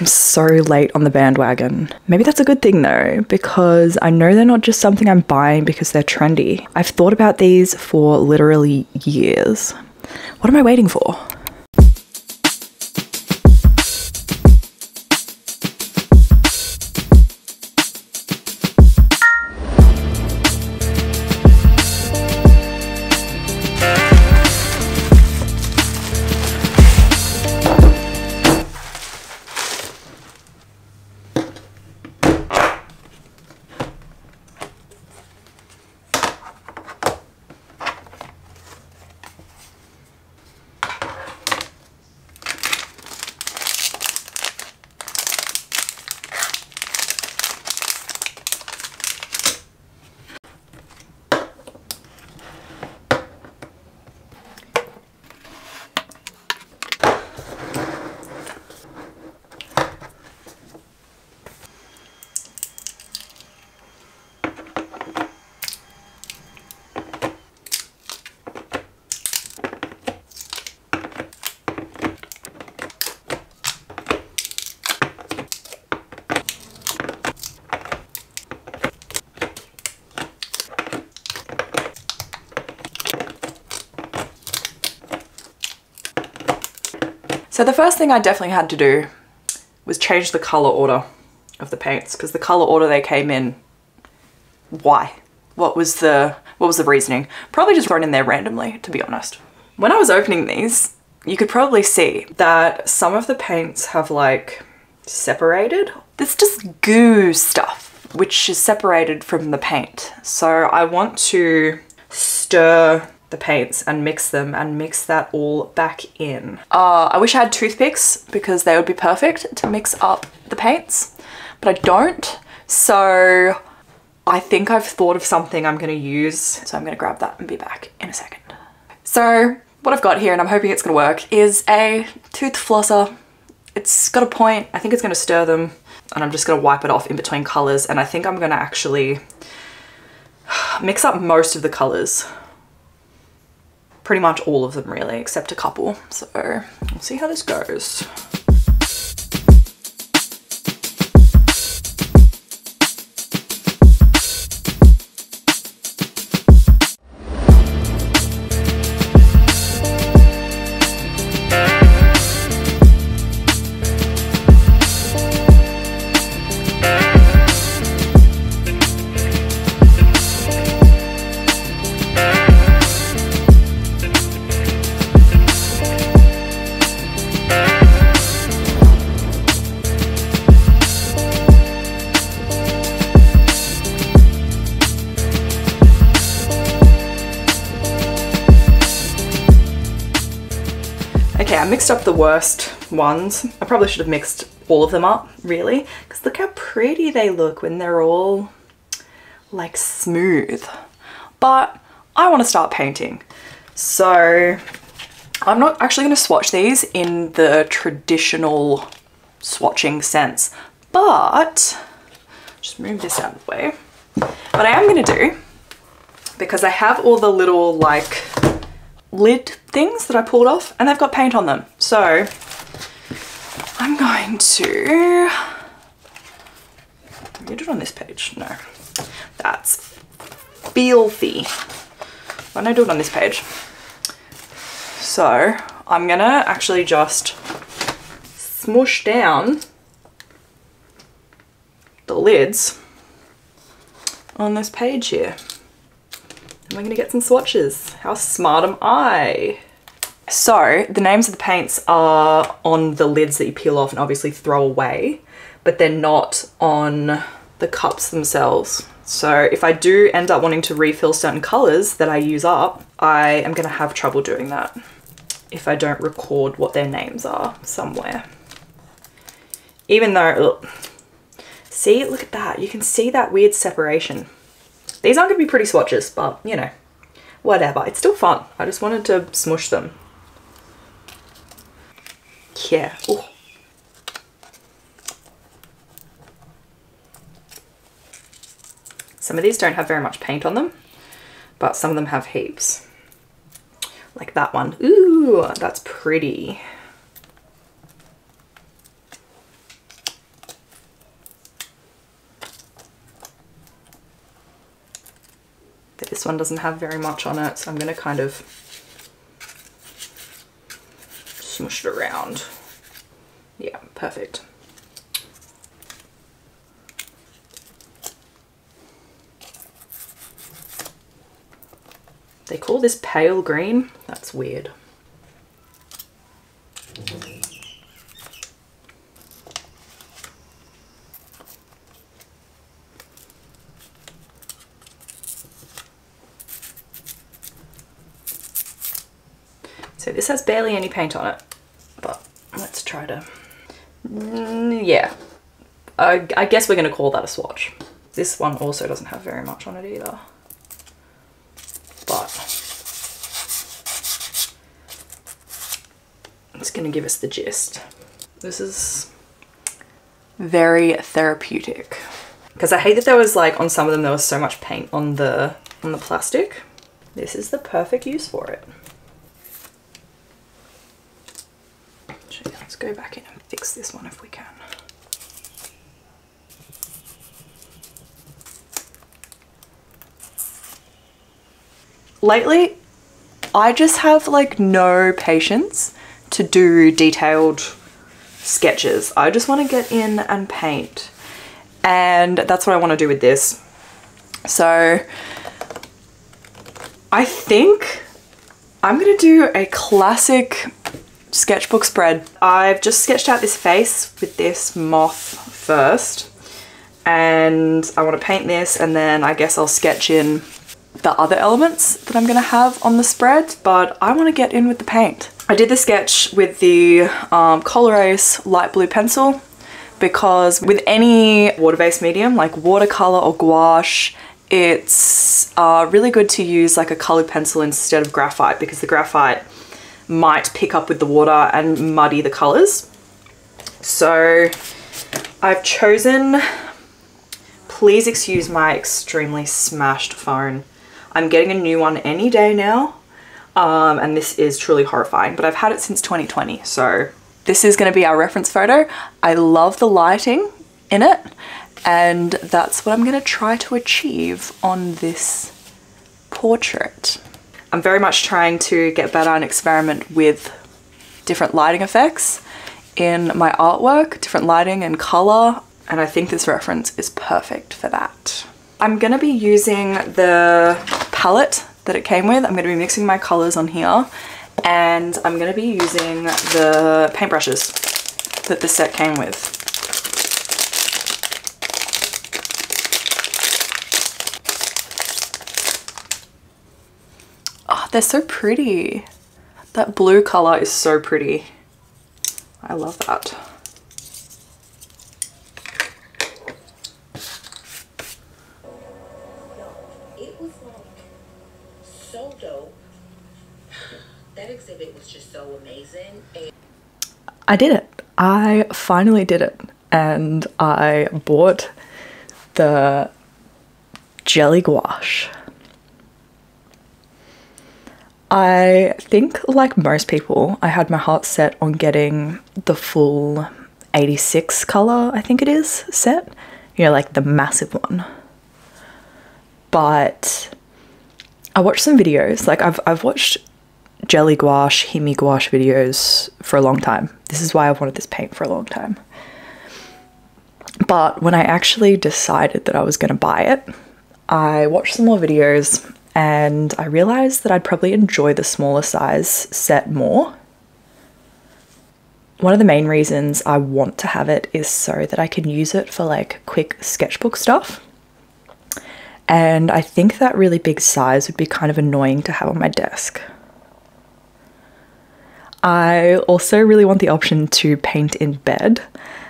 I'm so late on the bandwagon. Maybe that's a good thing though, because I know they're not just something I'm buying because they're trendy. I've thought about these for literally years. What am I waiting for? So the first thing I definitely had to do was change the color order of the paints, because the color order they came in, why? What was the reasoning? Probably just thrown in there randomly, to be honest. When I was opening these, you could probably see that some of the paints have like separated. It's just goo stuff, which is separated from the paint. So I want to stir the paints and mix them and mix that all back in. I wish I had toothpicks because they would be perfect to mix up the paints, but I don't. So I think I've thought of something I'm gonna use. So I'm gonna grab that and be back in a second. So what I've got here, and I'm hoping it's gonna work, is a tooth flosser. It's got a point. I think it's gonna stir them, and I'm just gonna wipe it off in between colors. And I think I'm gonna actually mix up most of the colors. Pretty much all of them really, except a couple. So we'll see how this goes. Okay, I mixed up the worst ones. I probably should have mixed all of them up, really, because look how pretty they look when they're all like smooth. But I want to start painting. So I'm not actually going to swatch these in the traditional swatching sense, but just move this out of the way. What I am going to do, because I have all the little like lid things that I pulled off and they've got paint on them. So I'm going to, did I do it on this page? No, that's filthy. Why don't I do it on this page? So I'm gonna actually just smush down the lids on this page here. And we're gonna get some swatches. How smart am I? So the names of the paints are on the lids that you peel off and obviously throw away, but they're not on the cups themselves. So if I do end up wanting to refill certain colors that I use up, I am gonna have trouble doing that if I don't record what their names are somewhere. Even though, look, see, look at that. You can see that weird separation. These aren't gonna be pretty swatches, but you know, whatever. It's still fun. I just wanted to smush them. Yeah. Ooh. Some of these don't have very much paint on them, but some of them have heaps. Like that one. Ooh, that's pretty. This one doesn't have very much on it, so I'm gonna kind of smush it around. Yeah, perfect. They call this pale green. That's weird. So this has barely any paint on it, but let's try to, yeah. I guess we're gonna call that a swatch. This one also doesn't have very much on it either, but it's gonna give us the gist. This is very therapeutic, because I hate that there was like, on some of them there was so much paint on the plastic. This is the perfect use for it. Let's go back in and fix this one if we can. Lately, I just have like no patience to do detailed sketches. I just want to get in and paint, and that's what I want to do with this. So I think I'm gonna do a classic sketchbook spread. I've just sketched out this face with this moth first, and I want to paint this, and then I guess I'll sketch in the other elements that I'm gonna have on the spread, but I want to get in with the paint. I did the sketch with the Colorace light blue pencil, because with any water-based medium like watercolor or gouache, it's really good to use like a colored pencil instead of graphite, because the graphite might pick up with the water and muddy the colors. So I've chosen, please excuse my extremely smashed phone. I'm getting a new one any day now, and this is truly horrifying, but I've had it since 2020, so this is going to be our reference photo. I love the lighting in it, and that's what I'm going to try to achieve on this portrait. I'm very much trying to get better and experiment with different lighting effects in my artwork, different lighting and color, and I think this reference is perfect for that. I'm gonna be using the palette that it came with. I'm gonna be mixing my colors on here, and I'm gonna be using the paintbrushes that the set came with. Oh, they're so pretty. That blue color is so pretty. I love that. It was like so dope. That exhibit was just so amazing. I did it. I finally did it, and I bought the jelly gouache. I think, like most people, I had my heart set on getting the full 86 color, I think it is, set. You know, like the massive one. But I watched some videos, like I've watched jelly gouache, Himi gouache videos for a long time. This is why I've wanted this paint for a long time. But when I actually decided that I was gonna buy it, I watched some more videos, and I realized that I'd probably enjoy the smaller size set more. One of the main reasons I want to have it is so that I can use it for like quick sketchbook stuff. And I think that really big size would be kind of annoying to have on my desk. I also really want the option to paint in bed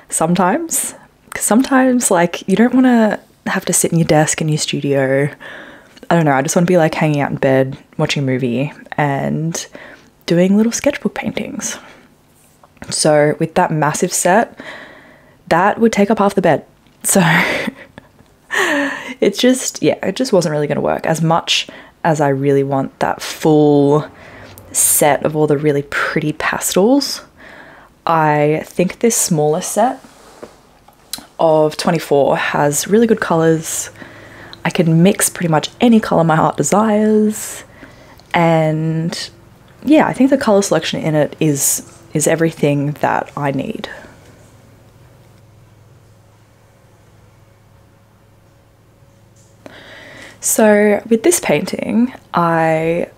sometimes. Because sometimes, like, you don't want to have to sit in your desk in your studio. I don't know, I just want to be like hanging out in bed, watching a movie, and doing little sketchbook paintings. So with that massive set, that would take up half the bed. So it's just, yeah, it just wasn't really going to work. As much as I really want that full set of all the really pretty pastels, I think this smaller set of 24 has really good colors. I can mix pretty much any color my heart desires, and yeah, I think the color selection in it is everything that I need. So with this painting, I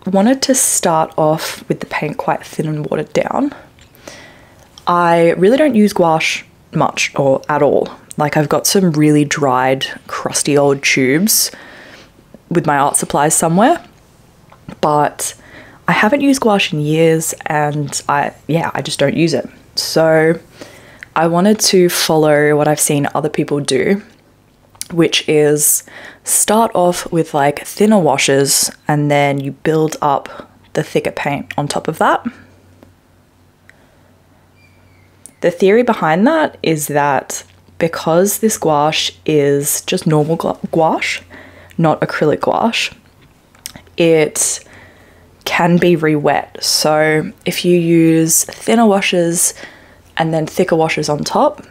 wanted to start off with the paint quite thin and watered down. I really don't use gouache much or at all. Like, I've got some really dried, crusty old tubes with my art supplies somewhere, but I haven't used gouache in years, and I just don't use it. So I wanted to follow what I've seen other people do, which is start off with like thinner washes and then you build up the thicker paint on top of that. The theory behind that is that because this gouache is just normal gouache, not acrylic gouache, it can be re-wet. So if you use thinner washes and then thicker washes on top,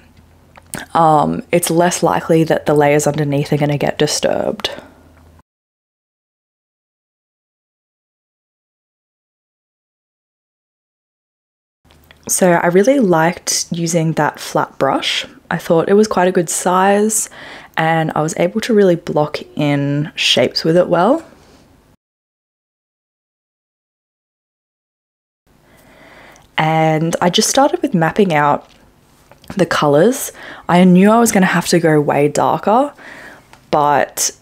it's less likely that the layers underneath are going to get disturbed. So I really liked using that flat brush. I thought it was quite a good size, and I was able to really block in shapes with it well. And I just started with mapping out the colors. I knew I was going to have to go way darker, but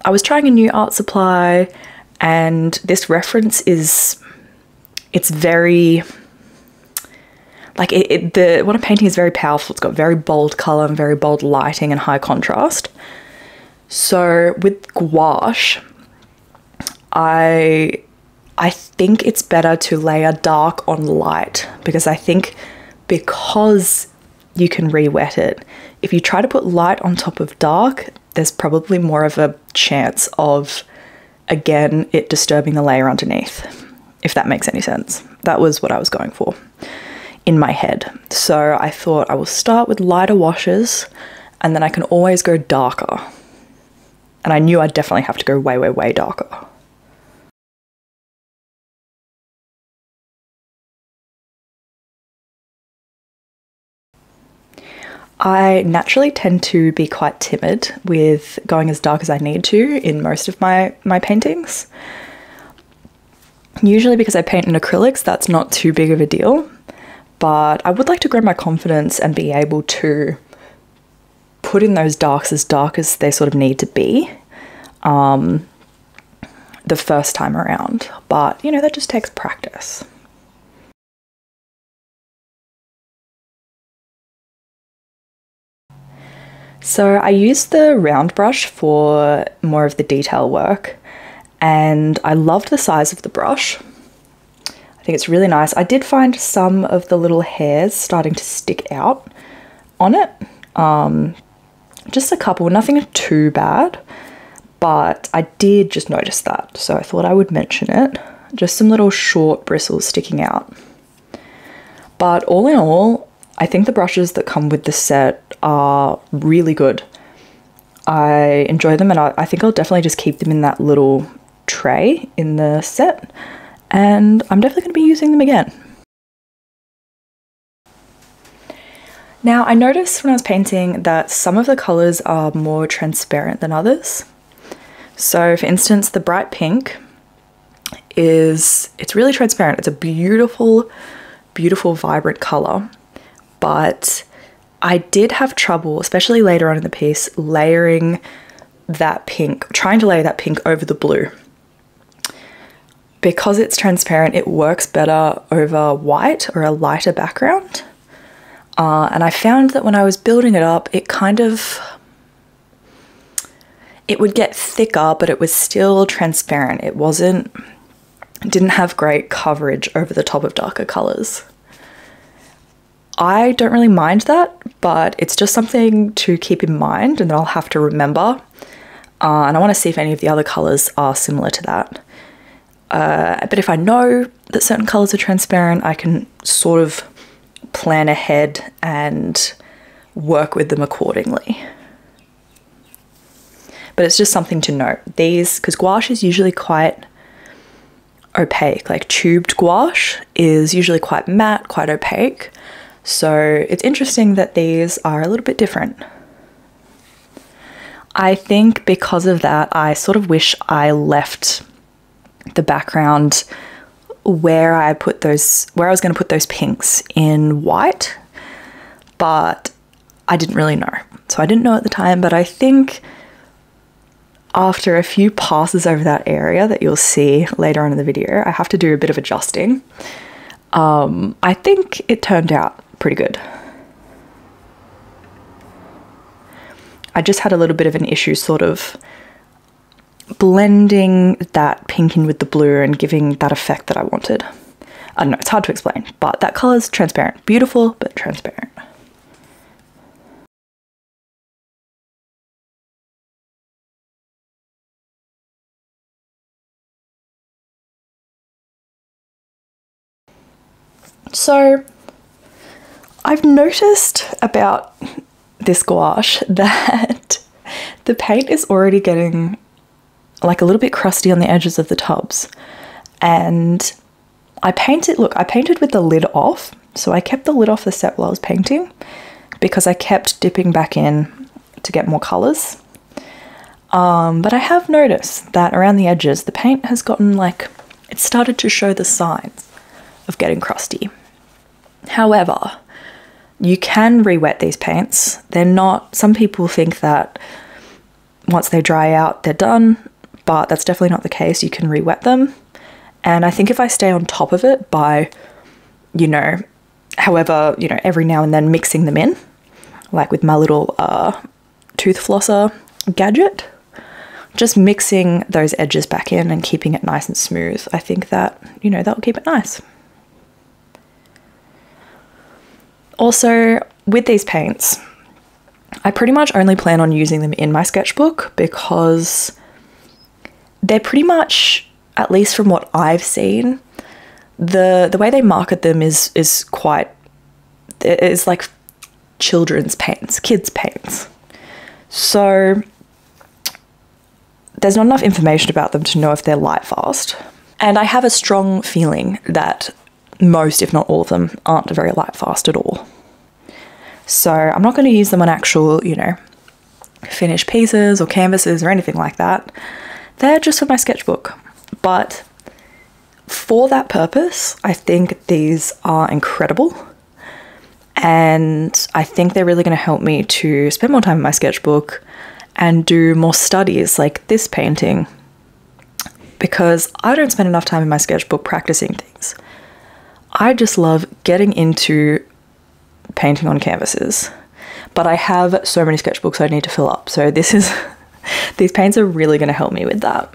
I was trying a new art supply, and this reference it's very, like, what I'm painting is very powerful. It's got very bold color and very bold lighting and high contrast. So with gouache, I think it's better to layer dark on light, because I think because you can re-wet it, if you try to put light on top of dark, there's probably more of a chance of, again, it disturbing the layer underneath, if that makes any sense. That was what I was going for in my head. So I thought I will start with lighter washes, and then I can always go darker. And I knew I'd definitely have to go way, way, way darker. I naturally tend to be quite timid with going as dark as I need to in most of my paintings. Usually because I paint in acrylics, that's not too big of a deal, but I would like to grow my confidence and be able to put in those darks as dark as they sort of need to be the first time around. But, you know, that just takes practice. So I used the round brush for more of the detail work, and I loved the size of the brush. I think it's really nice. I did find some of the little hairs starting to stick out on it. Just a couple, nothing too bad, but I did just notice that, so I thought I would mention it. Just some little short bristles sticking out. But all in all, I think the brushes that come with the set are really good. I enjoy them, and I think I'll definitely just keep them in that little tray in the set, and I'm definitely going to be using them again. Now, I noticed when I was painting that some of the colours are more transparent than others. So for instance, the bright pink it's really transparent. It's a beautiful, beautiful, vibrant colour. But I did have trouble, especially later on in the piece, layering that pink, trying to layer that pink over the blue. Because it's transparent, it works better over white or a lighter background. And I found that when I was building it up, it would get thicker, but it was still transparent. It didn't have great coverage over the top of darker colours. I don't really mind that, but it's just something to keep in mind and that I'll have to remember. And I want to see if any of the other colours are similar to that. But if I know that certain colours are transparent, I can sort of plan ahead and work with them accordingly. but it's just something to note. These, because gouache is usually quite opaque, like tubed gouache is usually quite matte, quite opaque. So it's interesting that these are a little bit different. I think because of that, I sort of wish I left the background where I put those, where I was going to put those pinks in white, but I didn't really know. So I didn't know at the time, but I think after a few passes over that area that you'll see later on in the video, I have to do a bit of adjusting. I think it turned out pretty good. I just had a little bit of an issue sort of blending that pink in with the blue and giving that effect that I wanted. I don't know, it's hard to explain, but that color is transparent. Beautiful, but transparent. So I've noticed about this gouache that the paint is already getting like a little bit crusty on the edges of the tubs, and I painted with the lid off. So I kept the lid off the set while I was painting because I kept dipping back in to get more colors. But I have noticed that around the edges the paint has gotten like, it started to show the signs of getting crusty. However, you can re-wet these paints. They're not, some people think that once they dry out, they're done, but that's definitely not the case. You can re-wet them. And I think if I stay on top of it by, you know, however, you know, every now and then mixing them in, like with my little tooth flosser gadget, just mixing those edges back in and keeping it nice and smooth, I think that, you know, that will keep it nice. Also, with these paints, I pretty much only plan on using them in my sketchbook because they're pretty much, at least from what I've seen, the way they market them is quite, it's like children's paints, kids' paints. So there's not enough information about them to know if they're light fast. And I have a strong feeling that most, if not all of them, aren't very light fast at all. So I'm not going to use them on actual, you know, finished pieces or canvases or anything like that. They're just for my sketchbook. But for that purpose, I think these are incredible. And I think they're really going to help me to spend more time in my sketchbook and do more studies like this painting, because I don't spend enough time in my sketchbook practicing things. I just love getting into painting on canvases, but I have so many sketchbooks I need to fill up. So this is, these paints are really going to help me with that.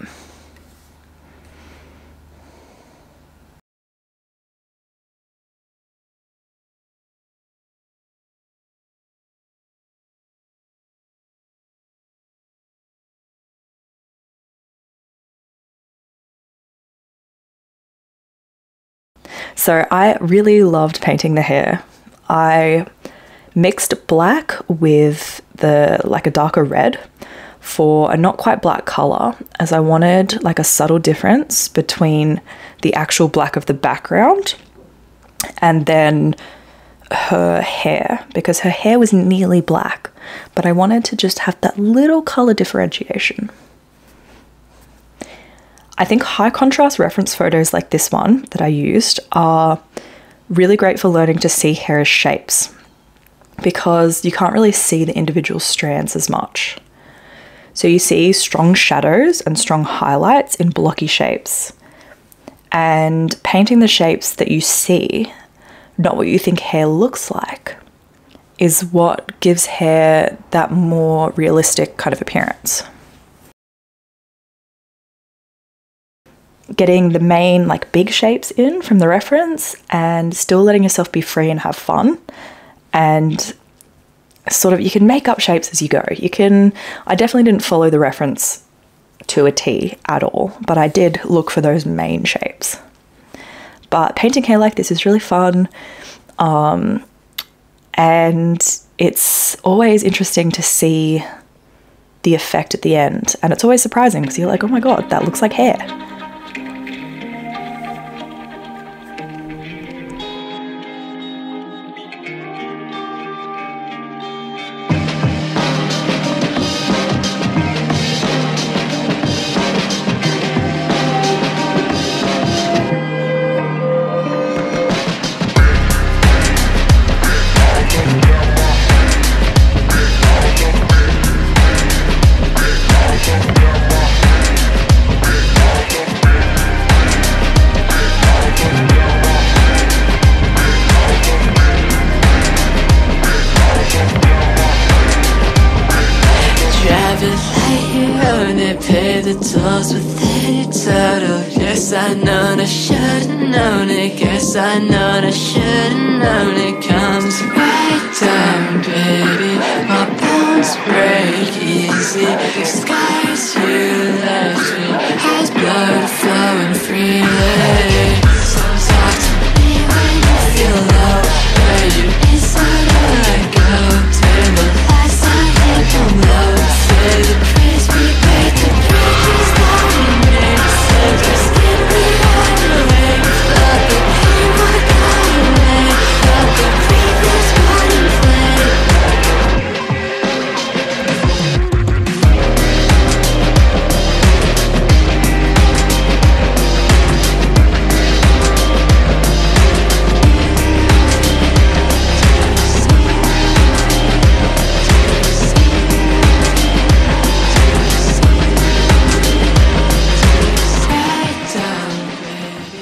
So I really loved painting the hair. I mixed black with like a darker red for a not quite black color, as I wanted like a subtle difference between the actual black of the background and then her hair, because her hair was nearly black, but I wanted to just have that little color differentiation. I think high contrast reference photos like this one that I used are really great for learning to see hair as shapes, because you can't really see the individual strands as much. So you see strong shadows and strong highlights in blocky shapes, and painting the shapes that you see, not what you think hair looks like, is what gives hair that more realistic kind of appearance. Getting the main like big shapes in from the reference and still letting yourself be free and have fun, and sort of, you can make up shapes as you go. You can, I definitely didn't follow the reference to a T at all, but I did look for those main shapes. But painting hair like this is really fun, and it's always interesting to see the effect at the end. And it's always surprising because you're like, oh my God, that looks like hair. Pay the tolls with any total. Yes, I know I should've known it. Guess I know I should've known it. Comes right down, baby. My bones break easy. The scars you left me has blood flowing freely. So talk to me when you feel low. Where you inside or let go. Till the last time you come low. Say the praise we made. The bridges that we made. Saved our skin, we ran away. Felt the pain, what got away. Felt the grief, that's what in play.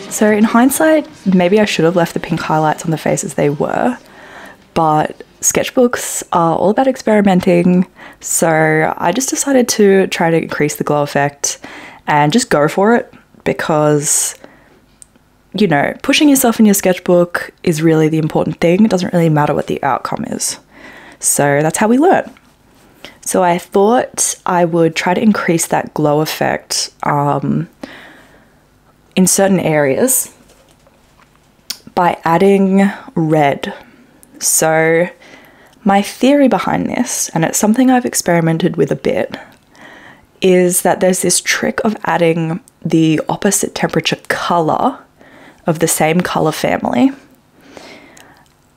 So in hindsight, maybe I should have left the pink highlights on the face as they were, but sketchbooks are all about experimenting, so I just decided to try to increase the glow effect and just go for it because, you know, pushing yourself in your sketchbook is really the important thing. It doesn't really matter what the outcome is. So that's how we learn. So I thought I would try to increase that glow effect in certain areas by adding red. So my theory behind this, and it's something I've experimented with a bit, is that there's this trick of adding the opposite temperature color of the same color family,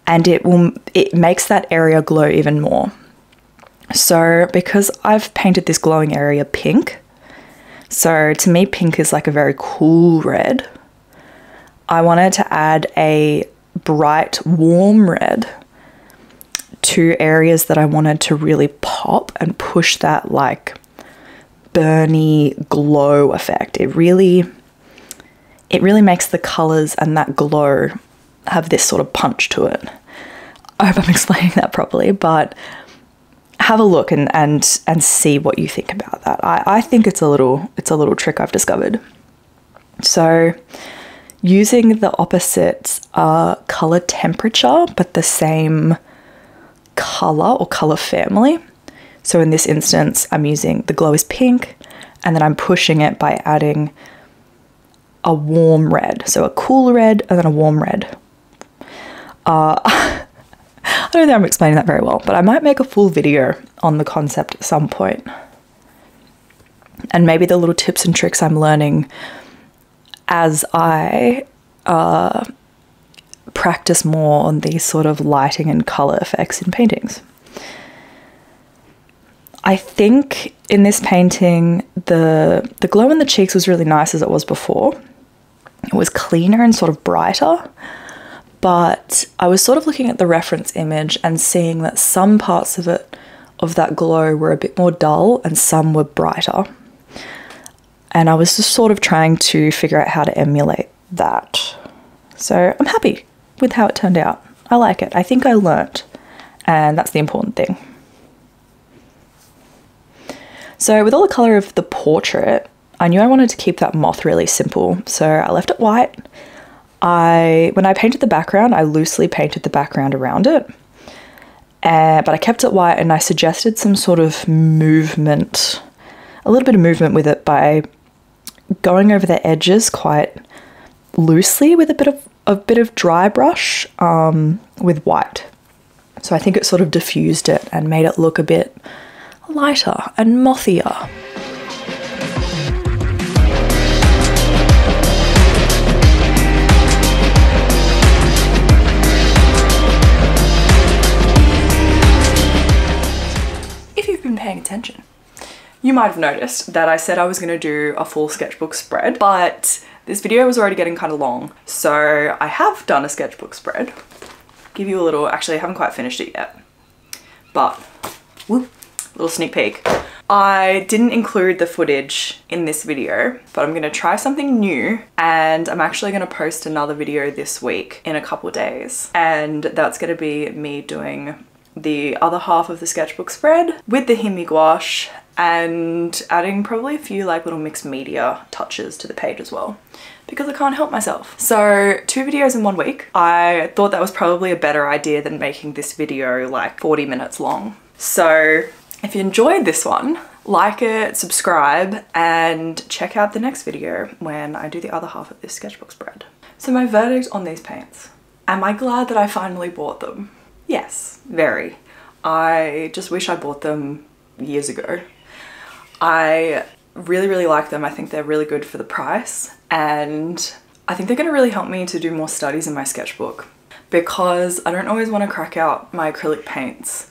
and it makes that area glow even more. So because I've painted this glowing area pink, so to me pink is like a very cool red, I wanted to add a bright warm red to areas that I wanted to really pop and push that like burny glow effect. It really makes the colors and that glow have this sort of punch to it. I hope I'm explaining that properly, but have a look and see what you think about that. I think it's a little trick I've discovered. So using the opposite color temperature but the same color or color family. So in this instance, I'm using the glow is pink and then I'm pushing it by adding a warm red. So a cool red and then a warm red. I don't think I'm explaining that very well, but I might make a full video on the concept at some point. And maybe the little tips and tricks I'm learning as I practice more on these sort of lighting and color effects in paintings. I think in this painting, the glow in the cheeks was really nice as it was before. It was cleaner and sort of brighter. But I was sort of looking at the reference image and seeing that some parts of it, of that glow, were a bit more dull and some were brighter. And I was just sort of trying to figure out how to emulate that. So I'm happy with how it turned out. I like it. I think I learnt, and that's the important thing. So with all the colour of the portrait, I knew I wanted to keep that moth really simple. So I left it white. When I painted the background, I loosely painted the background around it, but I kept it white and I suggested some sort of movement, a little bit of movement with it by going over the edges quite loosely with a bit of dry brush with white. So I think it sort of diffused it and made it look a bit lighter and mothier. If you've been paying attention, you might have noticed that I said I was going to do a full sketchbook spread, but this video was already getting kind of long, so I have done a sketchbook spread. Give you a little, actually I haven't quite finished it yet, but whoop, little sneak peek. I didn't include the footage in this video, but I'm gonna try something new, and I'm actually gonna post another video this week in a couple days, and that's gonna be me doing the other half of the sketchbook spread with the Himi gouache and adding probably a few like little mixed media touches to the page as well, because I can't help myself. So 2 videos in 1 week. I thought that was probably a better idea than making this video like 40 minutes long. So if you enjoyed this one, like it, subscribe, and check out the next video when I do the other half of this sketchbook spread. So my verdict on these paints. Am I glad that I finally bought them? Yes, very. I just wish I bought them years ago. I really like them. I think they're really good for the price, and I think they're going to really help me to do more studies in my sketchbook, because I don't always want to crack out my acrylic paints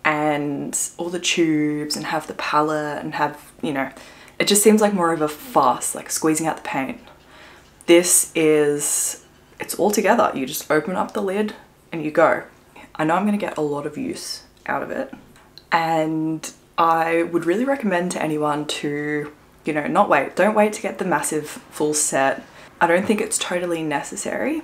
and all the tubes and have the palette and have, you know, it just seems like more of a fuss, like squeezing out the paint. This is, it's all together. You just open up the lid and you go. I know I'm going to get a lot of use out of it, and I would really recommend to anyone to, you know, don't wait to get the massive full set. I don't think it's totally necessary.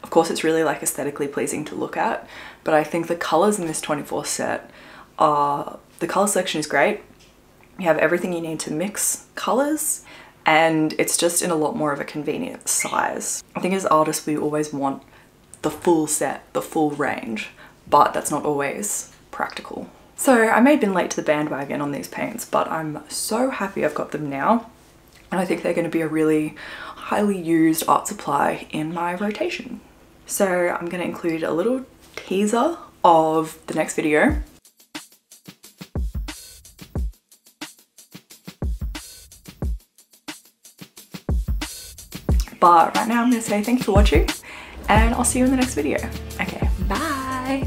Of course, it's really like aesthetically pleasing to look at, but I think the colors in this 24 set are, the color selection is great. You have everything you need to mix colors, and it's just in a lot more of a convenient size. I think as artists, we always want the full set, the full range, but that's not always practical. So I may have been late to the bandwagon on these paints, but I'm so happy I've got them now. And I think they're going to be a really highly used art supply in my rotation. So I'm going to include a little teaser of the next video. But right now I'm going to say thank you for watching, and I'll see you in the next video. Okay, bye!